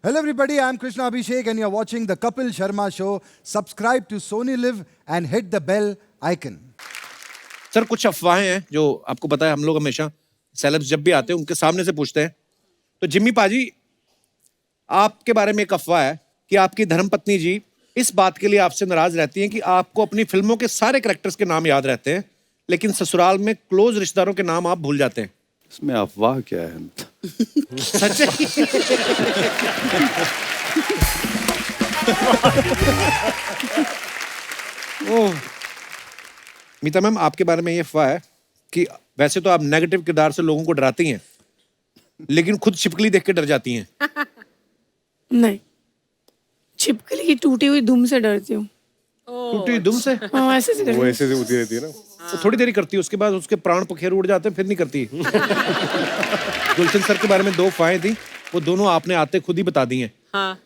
Hello everybody, I'm Krishna Abhishek and you're watching the Kapil Sharma Show. Subscribe to Sony Live and hit the bell icon. Sir कुछ अफवाहें हैं जो आपको पता है, हम लोग हमेशा सेलेब्स जब भी आते हैं उनके सामने से पूछते हैं। तो जिम्मी पाजी, आपके बारे में एक अफवाह है कि आपकी धर्मपत्नी जी इस बात के लिए आपसे नाराज रहती हैं कि आपको अपनी फिल्मों के सारे कैरेक्टर्स के नाम याद रहते हैं, लेकिन ससुराल में क्लोज रिश्तेदारों के नाम आप भूल जाते हैं। इसमें अफवाह क्या है? सच है? ओह, मीता मैम, आपके बारे में ये अफवाह है कि वैसे तो आप नेगेटिव किरदार से लोगों को डराती हैं, लेकिन खुद छिपकली देख के डर जाती हैं। नहीं, छिपकली की टूटी हुई दुम से डरती हूँ। टूटी दुम से? हाँ, ऐसे से वो डरती ऐसे से होती रहती है ना। तो थोड़ी देरी करती है, उसके बाद उसके प्राण पखेरु उड़ जाते हैं, फिर नहीं करती। गुलशन सर के बारे में 2 अफवाहें थी, वो दोनों आपने आते खुद ही बता दी हैं। हाँ।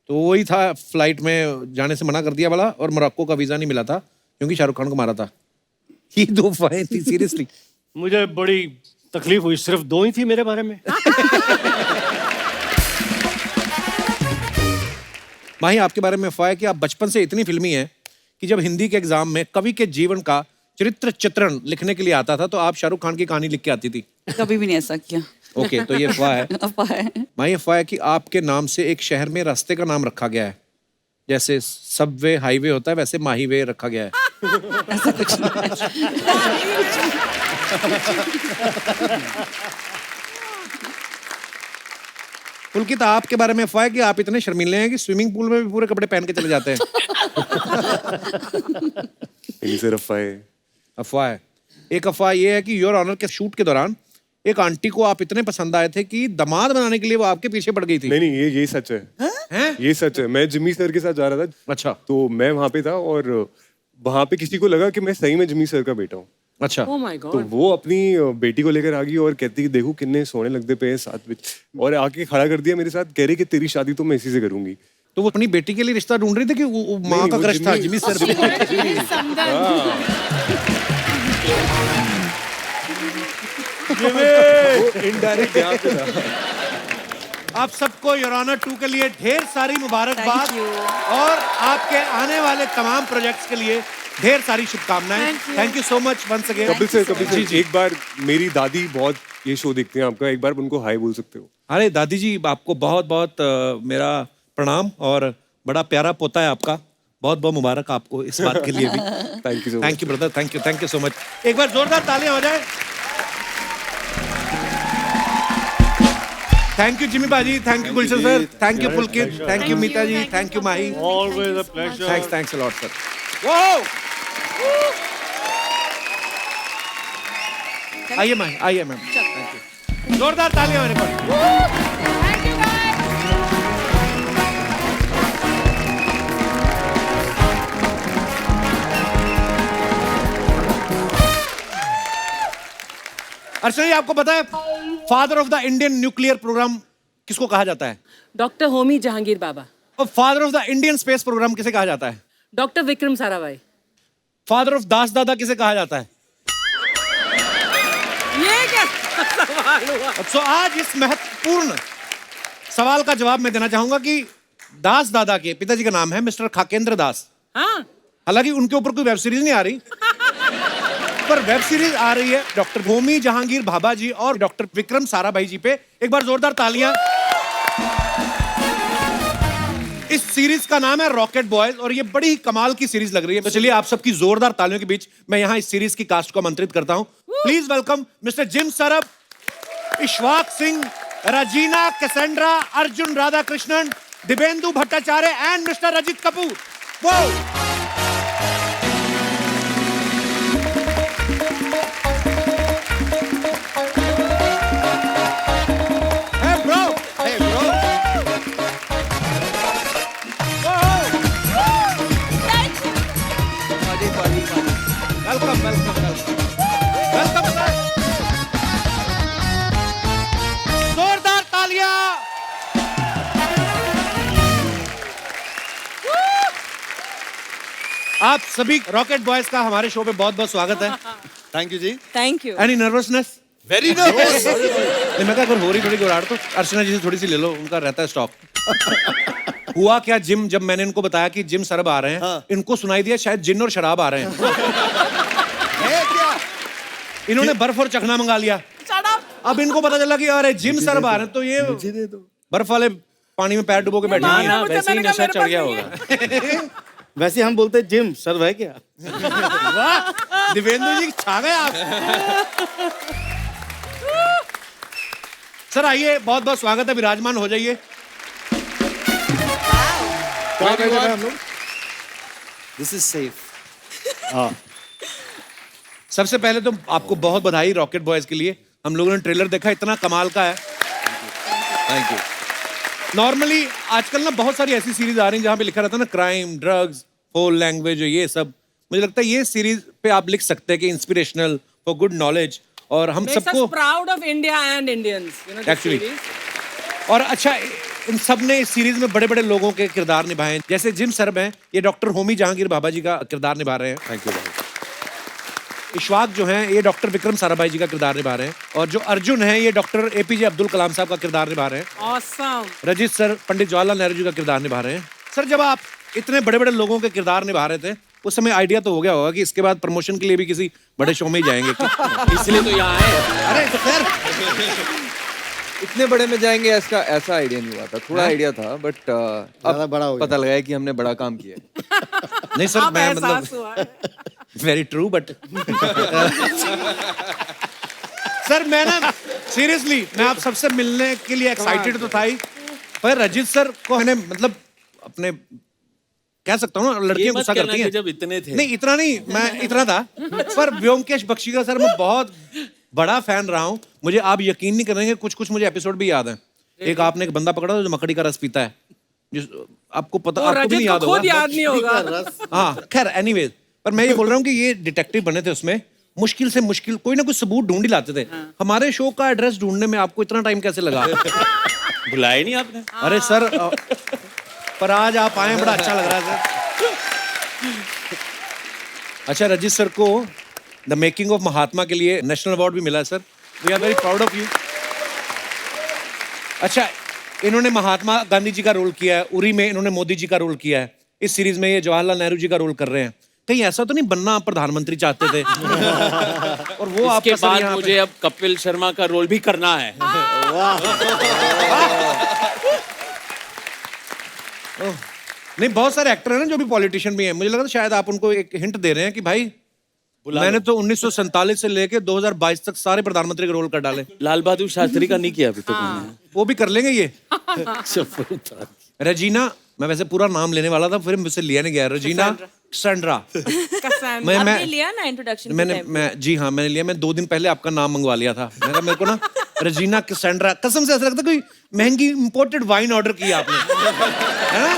तो वही था, फ्लाइट में जाने से मना कर दिया वाला, और मोरक्को का वीजा नहीं मिला था क्योंकि शाहरुख खान को मारा था। ये 2 अफवाहें थी, सीरियसली। मुझे बड़ी तकलीफ हुई, सिर्फ 2 ही थी मेरे बारे में। माही, आपके बारे में अफवाह है कि आप बचपन से इतनी फिल्मी हैं कि जब हिंदी के एग्जाम में कवि के जीवन का चरित्र चित्रण लिखने के लिए आता था तो आप शाहरुख खान की कहानी लिख के आती थी। कभी भी नहीं ऐसा किया। ओके, तो ये अफवाह है। अफवाह है। माही, अफवाह है कि आपके नाम से एक शहर में रास्ते का नाम रखा गया है, जैसे सबवे हाईवे होता है वैसे माही वे रखा गया है। ऐसा कुछ नहीं पुलकित, आपके बारे में अफवाह है कि आप इतने शर्मीले हैं कि स्विमिंग पूल में भी पूरे कपड़े पहन के चले जाते हैं। इन्हीं से अफवाह है। अफवाह है। एक अफवाह ये है कि योर ऑनर के शूट के दौरान एक आंटी को आप इतने पसंद आए थे कि दामाद बनाने के लिए वो आपके पीछे पड़ गई थी। नहीं, ये सच है। हैं? ये सच है। मैं जिम्मी सर के साथ जा रहा था। अच्छा। तो मैं वहां पे था और वहां पे किसी को लगा कि मैं सही में जिम्मी सर का बेटा हूँ। अच्छा। Oh my तो God. वो अपनी बेटी को लेकर आ गई और कहती कि देखो कितने सोने लगते पे हैं साथ में, और आके खड़ा कर दिया मेरे साथ, कह रही कि तेरी शादी तो मैं इसी से करूंगी। तो वो अपनी बेटी के लिए रिश्ता ढूंढ रही थी कि वो माँ नहीं, का वो क्रश था जिम्मी- जिम्मी सर। इनडायरेक्ट यहाँ पे था। आप सबको योर ऑनर 2 के लिए ढेर सारी मुबारकबाद Thank you. और आपके आने वाले तमाम प्रोजेक्ट्स के लिए ढेर सारी शुभकामनाएं। Thank you so much once again. Kapil sir, एक बार मेरी दादी बहुत ये शो देखते हैं आपका, एक बार उनको हाय बोल सकते हो? अरे दादी जी, आपको बहुत बहुत मेरा प्रणाम, और बड़ा प्यारा पोता है आपका। बहुत बहुत मुबारक आपको इस बात के लिए भी। Thank you so much. Thank you brother, thank you so much. एक बार जोरदार तालियां हो जाए। थैंक यू जिम्मी बाजी, thank you Gulshan sir, thank you Pulkit, thank you Meeta ji, thank you Mahi. Always a pleasure. Thanks a lot sir. Wow! आइए माही, आइए ma'am. Thank you. जोरदार तालियां मेरे पर। अर्चना जी, आपको पता है father of the Indian nuclear program किसको कहा जाता है? डॉक्टर होमी जहांगीर बाबा। और father of the Indian space program किसे कहा जाता है? Doctor Vikram Sarabhai. Father of दास दादा किसे कहा जाता है? ये क्या सवाल हुआ? तो आज इस महत्वपूर्ण सवाल का जवाब मैं देना चाहूंगा कि दास दादा के पिताजी का नाम है मिस्टर खाकेंद्र दास। हाँ। हालांकि उनके ऊपर कोई वेब सीरीज नहीं आ रही, पर वेब सीरीज आ रही है डॉक्टर होमी जहांगीर भाभा जी और डॉक्टर विक्रम साराभाई जी पे। एक बार जोरदार तालियां। इस सीरीज का नाम है रॉकेट बॉयज, और ये बड़ी ही कमाल की सीरीज लग रही है। तो चलिए आप सबकी जोरदार तालियों के बीच मैं यहाँ इस सीरीज की कास्ट को आमंत्रित करता हूँ। Please welcome mister Jim Sarbh, Ishfaq Singh, Regina Cassandra, Arjun Radhakrishnan, Dibyendu Bhattacharya and mister Rajit Kapur. वो जोरदार तालियां। आप सभी रॉकेट बॉयज का हमारे शो पे बहुत बहुत स्वागत है। Thank you ji. Thank you. Any nervousness? Very nervous. नहीं, मैं क्या, अगर हो रही थोड़ी घबराहट तो अर्चना जी से थोड़ी सी ले लो, उनका रहता है स्टॉक। हुआ क्या जिम, जब मैंने इनको बताया कि जिम सरब आ रहे हैं, इनको सुनाई दिया शायद जिन और शराब आ रहे हैं। इन्होंने बर्फ और चखना मंगा लिया। अब इनको पता चला कि अरे जिम सरब आ रहे हैं, तो ये बर्फ वाले पानी में पैर डुबो के बैठे हैं। वैसे ही नशा चढ़ गया होगा। वैसे हम बोलते हैं जिम सर्व है क्या? वाह, दिवेंद्र जी छा गए आप। सर आइए, बहुत बहुत स्वागत है, विराजमान हो जाइए। This is safe. सबसे पहले तो आपको बहुत बधाई रॉकेट बॉयज के लिए। हम लोगों ने ट्रेलर देखा, इतना कमाल का है। Thank you. नॉर्मली आजकल ना बहुत सारी ऐसी सीरीज आ रही हैं जहाँ पे लिखा रहता है ना क्राइम, ड्रग्स, फोल लैंग्वेज, ये सब। मुझे लगता है ये सीरीज पे आप लिख सकते हैं कि इंस्पिरेशनल, फॉर गुड नॉलेज, और हम सबको proud of India and Indians, you know, this Actually. series. और अच्छा, इन सब ने इस सीरीज में बड़े बड़े लोगों के किरदार निभाए हैं। जैसे जिम सरब हैं, ये डॉक्टर होमी जहांगीर बाबा जी का किरदार निभा रहे हैं। Thank you. इशवाक जो हैं, ये डॉक्टर विक्रम साराभाई जी का किरदार निभा रहे हैं। और जो अर्जुन हैं, ये डॉक्टर एपीजे अब्दुल कलाम साहब का किरदार निभा रहे हैं। Awesome. रजित सर पंडित जवाहरलाल नेहरू जी का किरदार निभा रहे हैं। सर जब आप इतने बड़े बड़े लोगों के किरदार निभा रहे थे, उस समय आइडिया तो हो गया होगा कि इसके बाद प्रमोशन के लिए भी किसी बड़े शो में ही जाएंगे। इसलिए तो यहाँ आए। अरे सर, इतने बड़े में जाएंगे ऐसा आइडिया नहीं हुआ था, थोड़ा आइडिया था, बट अब बड़ा हो गया। पता लगा है कि हमने बड़ा काम किया है। नहीं सर, अब मैं एहसास हुआ है। वेरी ट्रू, बट सर मैं ना सीरियसली, मैं आप सबसे मिलने के लिए एक्साइटेड तो था ही, पर रजित सर को मैंने मतलब अपने कह सकता हूँ ना, लड़कियां गुस्सा करती हैं जब इतने थे। नहीं, इतना नहीं, मैं इतना था, पर व्योमकेश बख्शी का सर मैं बहुत बड़ा फैन रहा हूँ। मुझे आप यकीन नहीं करेंगे, कुछ कुछ मुझे एपिसोड भी याद है। एक आपने एक बंदा पकड़ा जो मकड़ी का रस पीता है, जिस आपको पता, आपको भी नहीं याद खुद याद होगा। नहीं होगा। हाँ खैर, एनीवेज, पर मैं ये बोल रहा हूँ कि ये डिटेक्टिव बने थे, उसमें मुश्किल से मुश्किल कोई ना कोई सबूत ढूंढ ही लाते थे। हमारे शो का एड्रेस ढूंढने में आपको इतना टाइम कैसे लगा? बुलाया नहीं आपने? अरे सर, पर आज आप आए, बड़ा अच्छा लग रहा है सर। अच्छा, रजित सर को द मेकिंग ऑफ महात्मा के लिए नेशनल अवार्ड भी मिला है sir. We are very proud of you. अच्छा, इन्होंने महात्मा गांधी जी का रोल किया है, उरी में इन्होंने मोदी जी का रोल किया है, इस सीरीज में ये जवाहरलाल नेहरू जी का रोल कर रहे हैं। कहीं ऐसा तो नहीं बनना आप प्रधानमंत्री चाहते थे? और वो आपके बाद मुझे अब कपिल शर्मा का रोल भी करना है। नहीं, बहुत सारे एक्टर हैं ना जो भी पॉलिटिशियन भी हैं। मुझे लगा था शायद आप उनको एक हिंट दे रहे हैं कि भाई मैंने तो 1947 से लेके 2022 तक सारे प्रधानमंत्री के रोल कर डाले। लाल बहादुर शास्त्री का नहीं किया अभी तक। वो भी कर लेंगे ये। रजीना, मैं वैसे पूरा नाम लेने वाला था, फिर मुझसे लिया नहीं गया। रजीना कैसेंड्रा। आपने लिया ना इंट्रोडक्शन के टाइम? जी हाँ, मैंने लिया। मैं 2 दिन पहले आपका नाम मंगवा लिया था। मेरे को ना रजीना कैसेंड्रा, कसम से ऐसा लगता कोई महंगी इंपोर्टेड वाइन ऑर्डर किया आपने, है ना?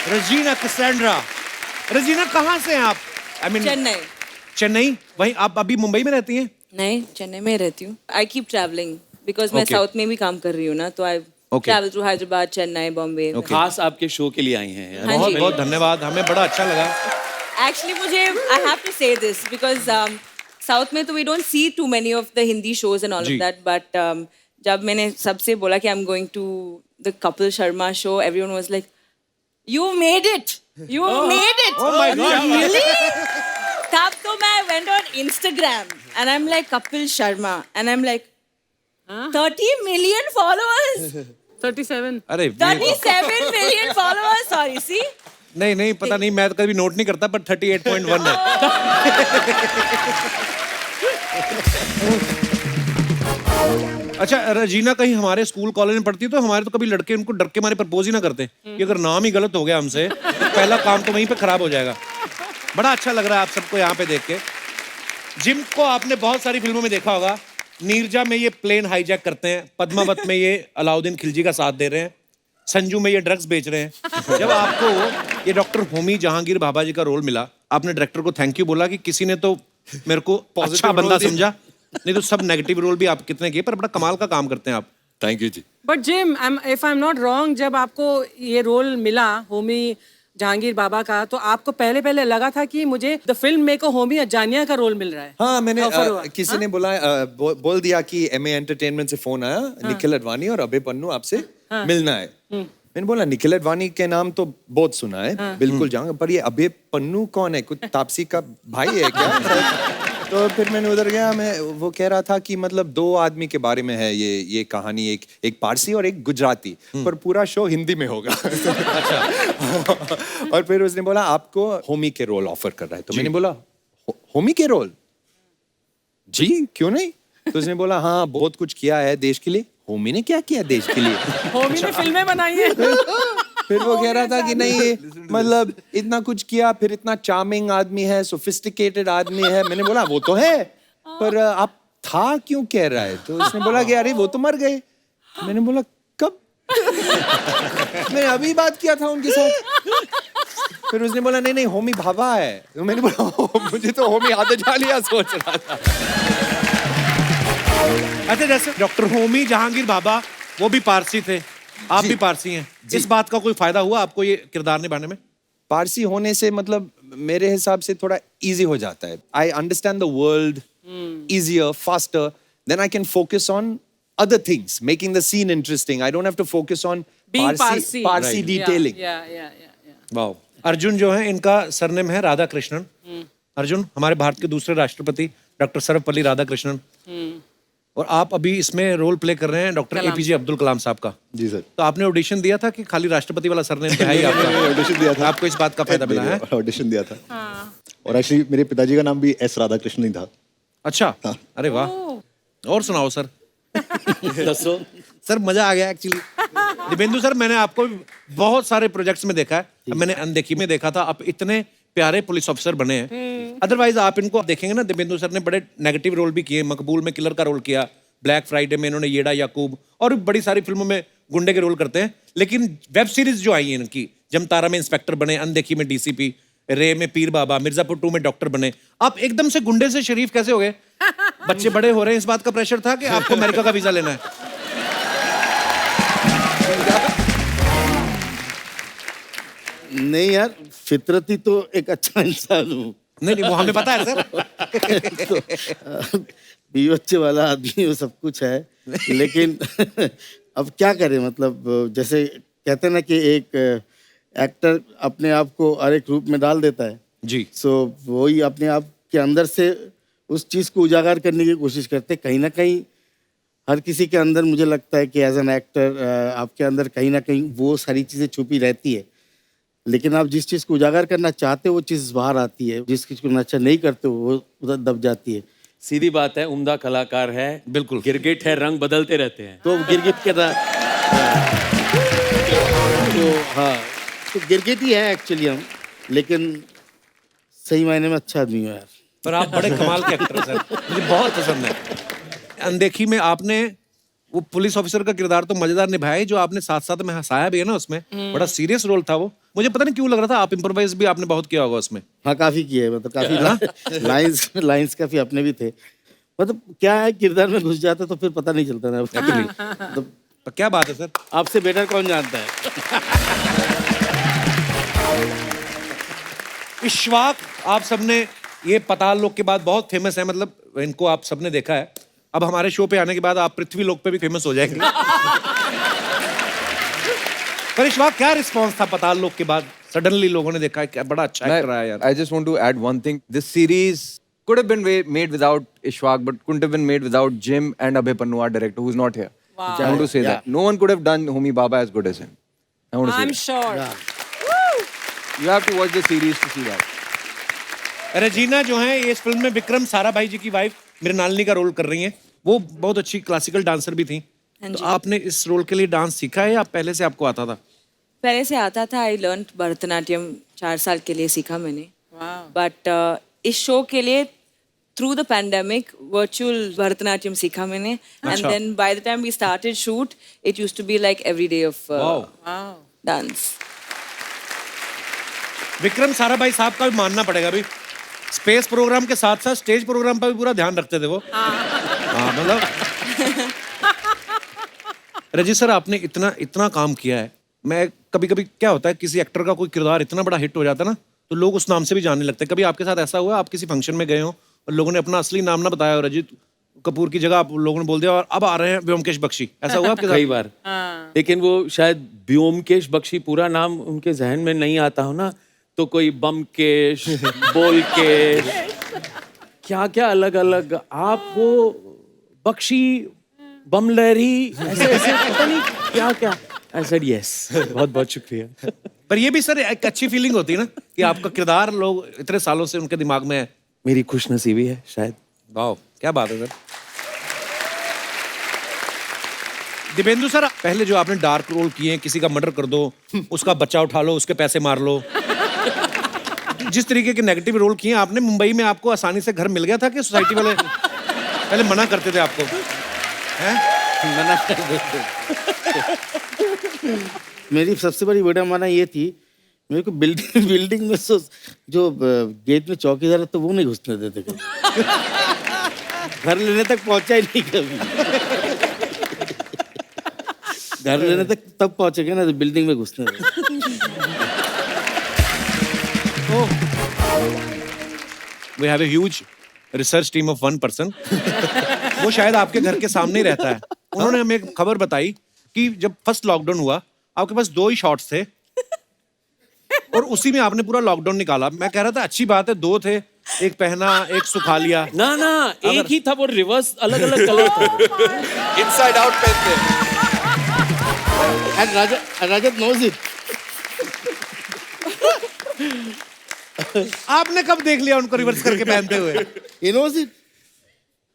रजीना कैसेंड्रा। रजीना कहाँ से हैं आप? I mean, Chennai. चेन्नई? वहीं आप अभी मुंबई में रहती हैं? नहीं, चेन्नई में रहती हूँ। आई कीप ट्रैवलिंग बिकॉज मैं Okay. साउथ में भी काम कर रही हूँ ना, तो I travel through Hyderabad, Chennai, Bombay. खास आपके शो के लिए आई हैं। हाँ बहुत जी। बहुत धन्यवाद, हमें बड़ा अच्छा लगा। Actually, मुझे I have to say this because south में तो we don't see too many of the Hindi shows and all ji. of that, but जब मैंने सबसे बोला कि I'm going to the Kapil Sharma show, everyone was like, "You made it! You made it!" Oh my God! Really? तब तो मैं went on Instagram and I'm like Kapil Sharma and I'm like 30 million followers. 37. अरे 37 million followers. Sorry, see? नहीं, पता नहीं, मैं तो कभी नोट नहीं करता, पर 38.1 है। अच्छा, रजीना कहीं हमारे स्कूल कॉलेज में पढ़ती, तो हमारे तो कभी लड़के उनको डर के मारे प्रपोज ही ना करते कि अगर नाम ही गलत हो गया हमसे, तो पहला काम तो वहीं पे खराब हो जाएगा। बड़ा अच्छा लग रहा है आप सबको यहाँ पे देख के। जिम को आपने बहुत सारी फिल्मों में देखा होगा। नीरजा में ये प्लेन हाईजैक करते हैं, पद्मावत में ये अलाउद्दीन खिलजी का साथ दे रहे हैं, संजू में ये ड्रग्स बेच रहे हैं। जब आपको ये डॉक्टर होमी जहांगीर बाबा जी का रोल मिला, आपने डायरेक्टर को थैंक यू बोला कि किसी ने तो मेरे को अच्छा बंदा समझा, नहीं तो सब नेगेटिव रोल भी आप कितने किए, पर बड़ा कमाल का काम करते हैं आप। Thank you ji. But Jim, if I'm not wrong, जब आपको ये रोल मिला होमी जहांगीर बाबा का, तो आपको पहले लगा था कि मुझे द फिल्म में को होमी अजानिया का रोल मिल रहा है? हाँ, मैंने Offer हुआ। किसी ने बोला बोल दिया कि एमए एंटरटेनमेंट से फोन आया, निखिल अडवाणी और अभय पन्नू आपसे मिलना है। मैंने बोला निखिल अडवाणी के नाम तो बहुत सुना है, बिल्कुल जाऊंगा, पर ये अभय पन्नू कौन है? कुछ तापसी का भाई है क्या? तो फिर मैंने उधर गया, मैं वो कह रहा था कि मतलब 2 आदमी के बारे में है ये कहानी, एक पारसी और एक गुजराती, पर पूरा शो हिंदी में होगा। अच्छा। और फिर उसने बोला आपको होमी के रोल ऑफर कर रहा है, तो मैंने बोला होमी के रोल? जी क्यों नहीं? तो उसने बोला हाँ बहुत कुछ किया है देश के लिए। होमी ने क्या किया देश के लिए? होमी ने फिल्में बनाई है। फिर वो कह रहा था कि नहीं मतलब इतना कुछ किया, फिर इतना चार्मिंग आदमी है, सोफिस्टिकेटेड आदमी है। मैंने बोला वो तो है, पर आप था क्यों कह रहा है? तो उसने बोला कि अरे वो तो मर गए। मैंने बोला कब? मैंने अभी बात किया था उनके साथ। फिर उसने बोला नहीं नहीं होमी भाभा है। तो मैंने बोला मुझे तो होमी आदजालिया सोच रहा था। अच्छा, जैसे डॉक्टर होमी जहांगीर बाबा वो भी पारसी थे, आप भी पारसी हैं, इस बात का कोई फायदा हुआ आपको ये किरदार निभाने में? पारसी होने से मतलब मेरे हिसाब से थोड़ा इजी हो जाता है। I understand the world easier, faster, then I can focus on other things, making the scene interesting. I don't have to focus on Being Parsi Parsi. detailing. Yeah. Wow. Arjun जो है इनका सरनेम है राधा कृष्णन। अर्जुन हमारे भारत के दूसरे राष्ट्रपति डॉक्टर सर्वपल्ली राधाकृष्णन, और आप अभी इसमें रोल प्ले कर रहे हैं डॉक्टर एपीजे अब्दुल कलाम साहब का। जी सर। तो आपने ऑडिशन दिया था कि खाली राष्ट्रपति वाला सरनेम पे है ही आपका? ऑडिशन दिया था। आपको इस बात का फायदा मिला है? ऑडिशन दिया था। और एक्चुअली मेरे पिताजी का नाम भी एस राधाकृष्णन ही था। अच्छा, अरे वाह। और सुनाओ सर। दसो सर मजा आ गया एक्चुअली। दिपेंदु सर, मैंने आपको बहुत सारे प्रोजेक्ट्स में देखा है, अब मैंने अनदेखी में देखा था, आप इतने प्यारे पुलिस ऑफिसर बने हैं। अदरवाइज आप इनको देखेंगे ना, दिपेंदु सर ने बड़े नेगेटिव रोल भी किए, मकबूल में किलर का रोल किया, ब्लैक फ्राइडे में इन्होंने येड़ा याकूब, और बड़ी सारी फिल्मों में गुंडे के रोल करते हैं। लेकिन वेब सीरीज जो आई है इनकी, जमतारा में इंस्पेक्टर बने, अनदेखी में डीसीपी, रे में पीर बाबा, मिर्जापुर 2 में डॉक्टर बने, आप एकदम से गुंडे से शरीफ कैसे हो गए? बच्चे बड़े हो रहे हैं, इस बात का प्रेशर था कि आपको अमेरिका का वीजा लेना है? नहीं यार, फितरती तो एक अच्छा इंसान हूँ। नहीं वो हमें पता है सर। तो बीवी बच्चे वाला आदमी वो सब कुछ है, लेकिन अब क्या करें, मतलब जैसे कहते हैं ना कि एक एक्टर अपने आप को हर एक रूप में डाल देता है जी। सो वही अपने आप के अंदर से उस चीज़ को उजागर करने की कोशिश करते। कहीं ना कहीं हर किसी के अंदर मुझे लगता है कि एज एन एक्टर आपके अंदर कहीं ना कहीं वो सारी चीज़ें छुपी रहती है, लेकिन आप जिस चीज़ को उजागर करना चाहते हो वो चीज़ बाहर आती है, जिस चीज़ को अच्छा नहीं करते हो वो उधर दब जाती है। सीधी बात है, उम्दा कलाकार है, बिल्कुल। गिरगिट है, रंग बदलते रहते हैं। तो गिरगिट के तो गिरगिट ही है एक्चुअली हम, लेकिन सही मायने में अच्छा आदमी हो यार। पर आप बड़े कमाल के एक्टर हैं सर, मुझे बहुत पसंद है। अनदेखी में आपने वो पुलिस ऑफिसर का किरदार तो मजेदार निभाया ही, जो आपने साथ साथ में हंसाया भी है ना उसमें, बड़ा सीरियस रोल था वो। मुझे पता नहीं क्यों लग रहा था आप इम्प्रोवाइज भी आपने बहुत किया होगा उसमें। हाँ काफी किया है, मतलब काफी लाइंस काफी अपने भी थे। मतलब क्या है, किरदार में घुस जाते तो फिर पता नहीं चलता ना। तो क्या बात है सर, आपसे बेटर कौन जानता है। इश्वाक आप सबने, ये पताल लोक के बाद बहुत फेमस है, मतलब इनको आप सबने देखा है। अब हमारे शो पे आने के बाद आप पृथ्वी लोक पे भी फेमस हो जाएंगे। पर इश्वाक क्या रिस्पांस था पताल लोक के बाद? सडनली लोगों ने देखा है क्या बड़ा अच्छा एक्टर है यार। I just want to add one thing. This series could have been made without Ishwak, but couldn't have been made without Jim and Abhay Pannu, our director, who's not here. Wow. I want to say that. No one could have done Homi Baba as good as him. I want to say I'm that. sure. You have to watch the series to see that. Regina जो है इस film में विक्रम साराभाई जी की wife Mrinalini का role कर रही हैं। वो बहुत अच्छी क्लासिकल डांसर भी थी। तो आपने इस रोल के लिए डांस सीखा है या पहले से आपको आता था? पहले से आता था। आई लर्न भरतनाट्यम 4 साल के लिए सीखा मैंने। बट इस शो के लिए through the pandemic virtual Bharatanatyam सीखा मैंने। And then by the time we started shoot it used to be like every day of dance. Vikram Sarabhai साहब का भी मानना पड़ेगा भी, स्पेस प्रोग्राम के साथ साथ स्टेज प्रोग्राम पर भी पूरा ध्यान रखते थे वो। हाँ मतलब रजी सर आपने इतना काम किया है। मैं कभी कभी क्या होता है, किसी एक्टर का कोई किरदार इतना बड़ा हिट हो जाता है ना, तो लोग उस नाम से भी जानने लगते हैं। कभी आपके साथ ऐसा हुआ आप किसी फंक्शन में गए हो और लोगों ने अपना असली नाम ना बताया हो, रजी कपूर की जगह आप लोगों ने बोल दिया और अब आ रहे हैं व्योमकेश बख्शी, ऐसा हुआ आपके साथ? कई बार। लेकिन वो शायद व्योमकेश बख्शी पूरा नाम उनके जहन में नहीं आता हो ना, तो कोई बमकेश, बोलकेश, क्या क्या अलग अलग, आप वो बख्शी, बमलहरी, ऐसे ऐसे पता नहीं क्या क्या। आई सेड यस, बहुत बहुत शुक्रिया। पर ये भी सर एक अच्छी फीलिंग होती है ना कि आपका किरदार लोग इतने सालों से उनके दिमाग में है। मेरी खुशनसीबी है शायद। वाह, क्या बात है सर। दिपेंदु सर, पहले जो आपने डार्क रोल किए, किसी का मर्डर कर दो, उसका बच्चा उठा लो, उसके पैसे मार लो, जिस तरीके के नेगेटिव रोल किए आपने, मुंबई में आपको आसानी से घर मिल गया था कि सोसाइटी वाले पहले मना करते थे आपको? हैं? मना कर देते। मेरी सबसे बड़ी वजह माना ये थी, मेरे को बिल्डिंग में जो गेट में चौकीदार है तो वो नहीं घुसने देते कभी। घर लेने तक पहुंचा ही नहीं कभी। घर लेने तक तब पहुंचेगा ना तो बिल्डिंग में घुसने देते। We have a huge research team of one person. वो शायद आपके घर के सामने ही रहता है। उन्होंने हमें एक खबर बताई कि जब फर्स्ट लॉकडाउन हुआ, आपके पास 2 ही शॉट्स थे और उसी में आपने पूरा लॉकडाउन निकाला। मैं कह रहा था अच्छी बात है, 2 थे, एक पहना, एक सुखा लिया। ना ना, एक ही था, वो रिवर्स अलग अलग कलर था। इनसाइड आउट पहनते हैं। And Rajat knows it. आपने कब देख लिया उनको रिवर्स करके पहनते हुए? He knows it.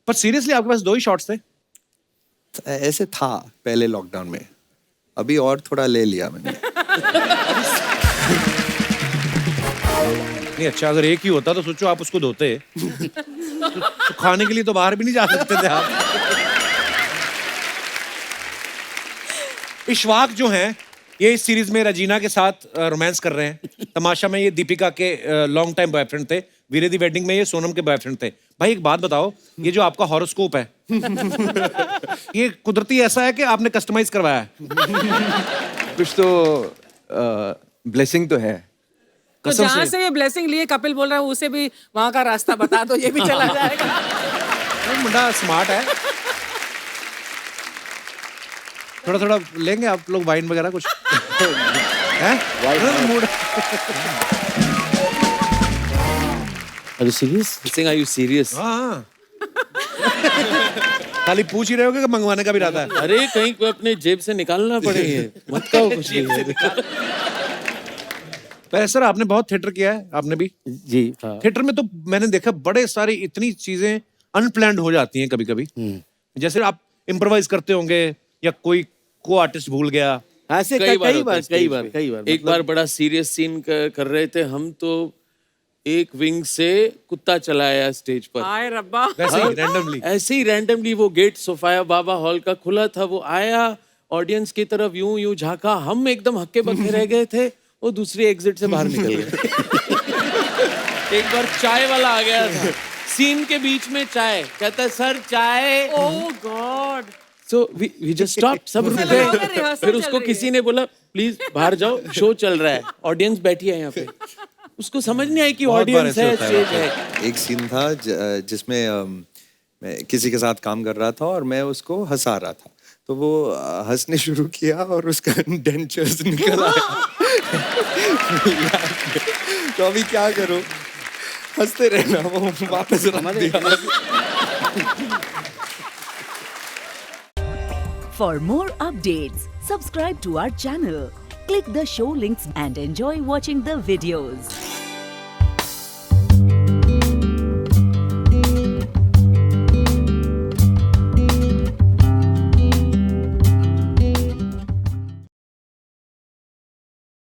पर सीरियसली आपके पास 2 ही शॉट्स थे? ऐसे था पहले लॉकडाउन में, अभी और थोड़ा ले लिया मैंने। नहीं, अच्छा अगर एक ही होता तो सोचो आप उसको धोते तो खाने के लिए तो बाहर भी नहीं जा सकते थे आप। इशफाक जो हैं, ये इस सीरीज में रजीना के साथ रोमांस कर रहे हैं। तमाशा में ये दीपिका के लॉन्ग टाइम बॉयफ्रेंड थे, वीरे दी वेडिंग में ये सोनम के बॉयफ्रेंड थे। भाई एक बात बताओ, ये जो आपका हॉरोस्कोप है ये कुदरती ऐसा है कि आपने कस्टमाइज करवाया है? कुछ तो ब्लेसिंग तो है। तो जहाँ से ये ब्लेसिंग लिए कपिल बोल रहा है उसे भी वहाँ का रास्ता बता दो, ये भी चला जाएगा। मुंडा स्मार्ट है। थोड़ा थोड़ा लेंगे आप लोग वाइन वगैरह कुछ? हैं? Are you serious? Are you serious? हाँ। खाली पूछ ही रहे होगे कि मंगवाने का भी रहता है? अरे कहीं को अपने जेब से निकालना पड़ेगा, मत कहो कुछ नहीं। पर सर आपने बहुत थिएटर किया है, आपने भी? जी हाँ। थिएटर में तो मैंने देखा बड़े सारी इतनी चीजें अनप्लान्ड हो जाती हैं कभी कभी। जैसे आप इम्प्रोवाइज करते होंगे या कोई को आर्टिस्ट भूल गया। ऐसे कई कई बार बार एक बार बड़ा सीरियस सीन कर रहे थे हम, तो एक विंग से कुत्ता चलाया स्टेज पर। आए रब्बा। वैसे ही रैंडमली? ऐसे ही रैंडमली वो गेट सोफाया बाबा हॉल का खुला था, वो आया ऑडियंस की तरफ यूं यूं झांका, हम एकदम हक्के बक्के रह गए थे, वो दूसरी एग्जिट से बाहर निकल गए। एक बार चाय वाला आ गया था, सीन के बीच में चाय, कहता है सर चाय। ओह God. So we just stopped, सब रुक गए। फिर उसको किसी ने बोला प्लीज बाहर जाओ, शो चल रहा है, ऑडियंस बैठी है यहाँ पे। उसको समझ नहीं आई कि ऑडियंस है, स्टेज है। एक सीन था जिसमें मैं किसी के साथ काम कर रहा था और मैं उसको हंसा रहा था, तो वो हंसने शुरू किया और उसका डेंचर्स निकल आया। तो अभी क्या करूं, हंसते रहना, वो वापस रख दिया। For more updates, subscribe to our channel, click the show links and enjoy watching the videos.